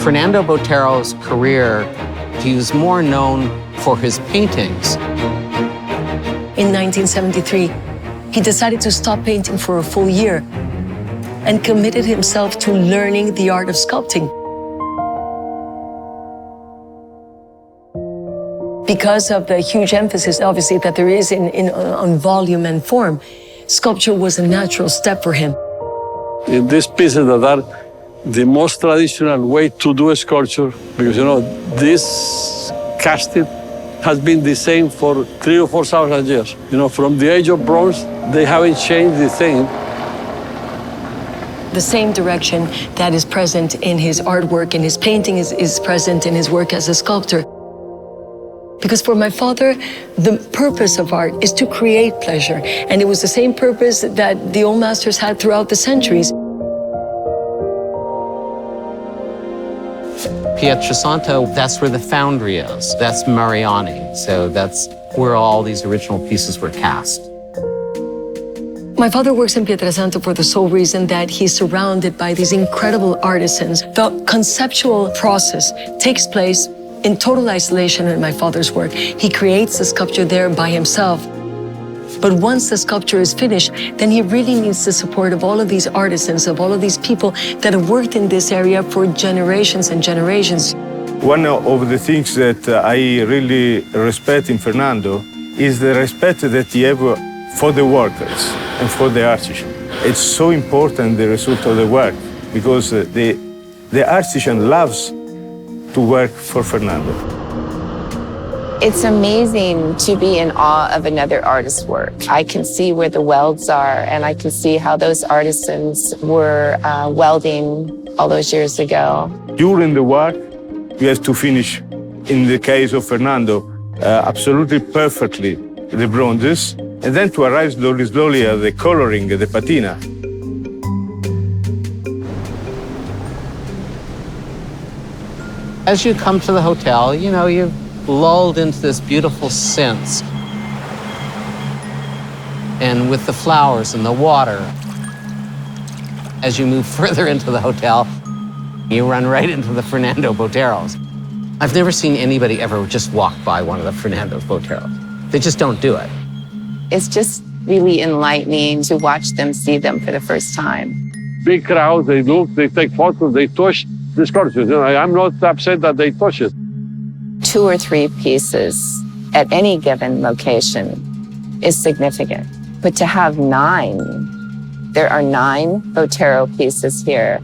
Fernando Botero's career, he was more known for his paintings. In 1973, he decided to stop painting for a full year and committed himself to learning the art of sculpting. Because of the huge emphasis, obviously, that there is on volume and form, sculpture was a natural step for him. In these pieces that are the most traditional way to do a sculpture, because, this casting has been the same for 3,000 or 4,000 years. From the age of bronze, they haven't changed the thing. The same direction that is present in his artwork and his painting is present in his work as a sculptor. Because for my father, the purpose of art is to create pleasure. And it was the same purpose that the old masters had throughout the centuries. Pietrasanta, that's where the foundry is. That's Mariani. So that's where all these original pieces were cast. My father works in Pietrasanta for the sole reason that he's surrounded by these incredible artisans. The conceptual process takes place in total isolation in my father's work. He creates the sculpture there by himself. But once the sculpture is finished, then he really needs the support of all of these artisans, of all of these people that have worked in this area for generations and generations. One of the things that I really respect in Fernando is the respect that he has for the workers and for the artisan. It's so important, the result of the work, because the artisan loves to work for Fernando. It's amazing to be in awe of another artist's work. I can see where the welds are, and I can see how those artisans were welding all those years ago. During the work, you have to finish, in the case of Fernando, absolutely perfectly the bronzes, and then to arrive slowly at the coloring, the patina. As you come to the hotel, you're lulled into this beautiful sense. And with the flowers and the water, as you move further into the hotel, you run right into the Fernando Boteros. I've never seen anybody ever just walk by one of the Fernando Boteros. They just don't do it. It's just really enlightening to watch them see them for the first time. Big crowds, they look, they take photos, they touch the sculptures. I'm not upset that they touch it. 2 or 3 pieces at any given location is significant. But to have 9, there are 9 Botero pieces here.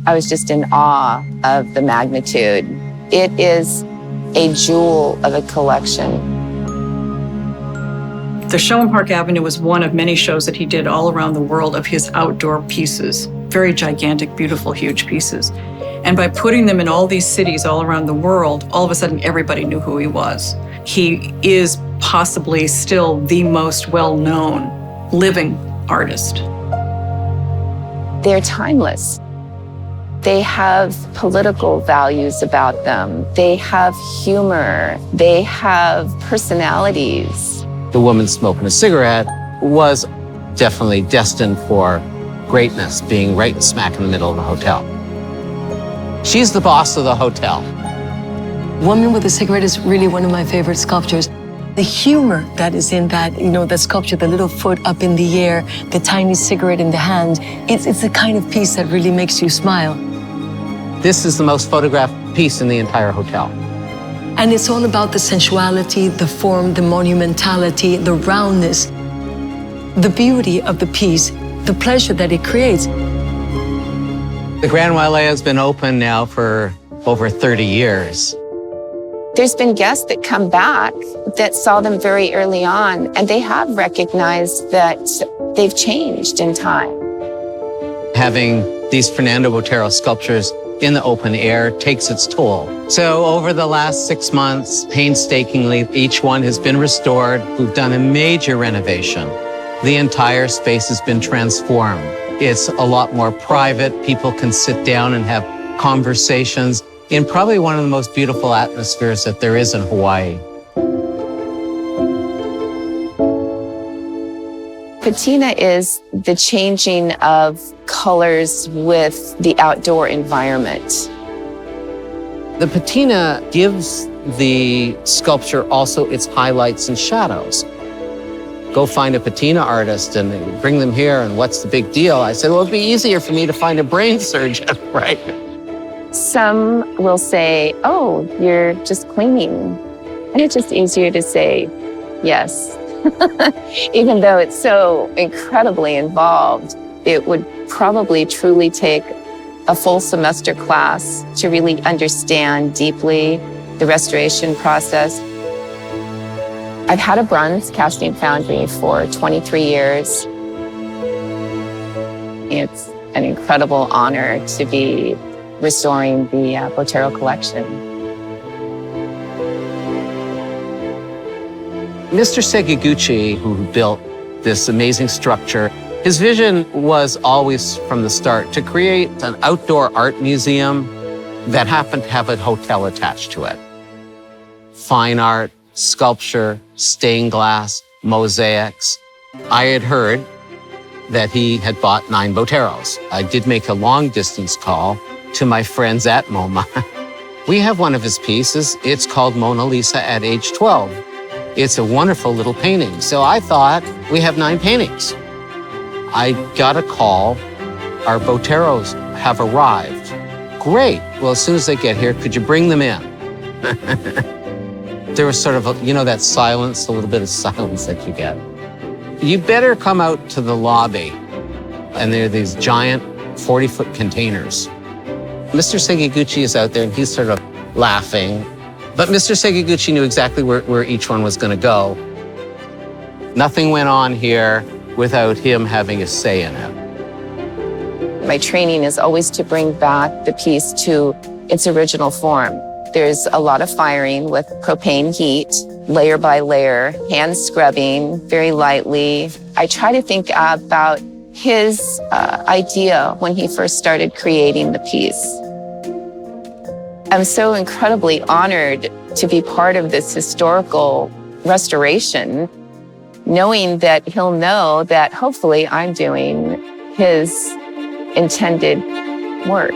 I was just in awe of the magnitude. It is a jewel of a collection. The show in Park Avenue was one of many shows that he did all around the world of his outdoor pieces. Very gigantic, beautiful, huge pieces. And by putting them in all these cities all around the world, all of a sudden everybody knew who he was. He is possibly still the most well-known living artist. They're timeless. They have political values about them. They have humor. They have personalities. The woman smoking a cigarette was definitely destined for greatness, being right smack in the middle of the hotel. She's the boss of the hotel. Woman with a Cigarette is really one of my favorite sculptures. The humor that is in that, that sculpture, the little foot up in the air, the tiny cigarette in the hand, it's the kind of piece that really makes you smile. This is the most photographed piece in the entire hotel. And it's all about the sensuality, the form, the monumentality, the roundness, the beauty of the piece, the pleasure that it creates. The Grand Wailea has been open now for over 30 years. There's been guests that come back that saw them very early on, and they have recognized that they've changed in time. Having these Fernando Botero sculptures in the open air takes its toll. So over the last 6 months, painstakingly, each one has been restored. We've done a major renovation. The entire space has been transformed. It's a lot more private. People can sit down and have conversations in probably one of the most beautiful atmospheres that there is in Hawaii. Patina is the changing of colors with the outdoor environment. The patina gives the sculpture also its highlights and shadows. Go find a patina artist and bring them here, and what's the big deal? I said, well, it'd be easier for me to find a brain surgeon, right? Some will say, oh, you're just cleaning. And it's just easier to say yes. Even though it's so incredibly involved, it would probably truly take a full semester class to really understand deeply the restoration process. I've had a bronze casting foundry for 23 years. It's an incredible honor to be restoring the Botero collection. Mr. Sekiguchi, who built this amazing structure, his vision was always from the start to create an outdoor art museum that happened to have a hotel attached to it. Fine art, sculpture, stained glass, mosaics. I had heard that he had bought 9 Boteros. I did make a long distance call to my friends at MoMA. We have one of his pieces. It's called Mona Lisa at age 12. It's a wonderful little painting. So I thought, we have 9 paintings. I got a call. Our Boteros have arrived. Great. Well, as soon as they get here, could you bring them in? There was sort of, that silence, a little bit of silence that you get. You better come out to the lobby. And there are these giant 40-foot containers. Mr. Sekiguchi is out there and he's sort of laughing. But Mr. Sekiguchi knew exactly where each one was going to go. Nothing went on here without him having a say in it. My training is always to bring back the piece to its original form. There's a lot of firing with propane heat, layer by layer, hand scrubbing very lightly. I try to think about his idea when he first started creating the piece. I'm so incredibly honored to be part of this historical restoration, knowing that he'll know that hopefully I'm doing his intended work.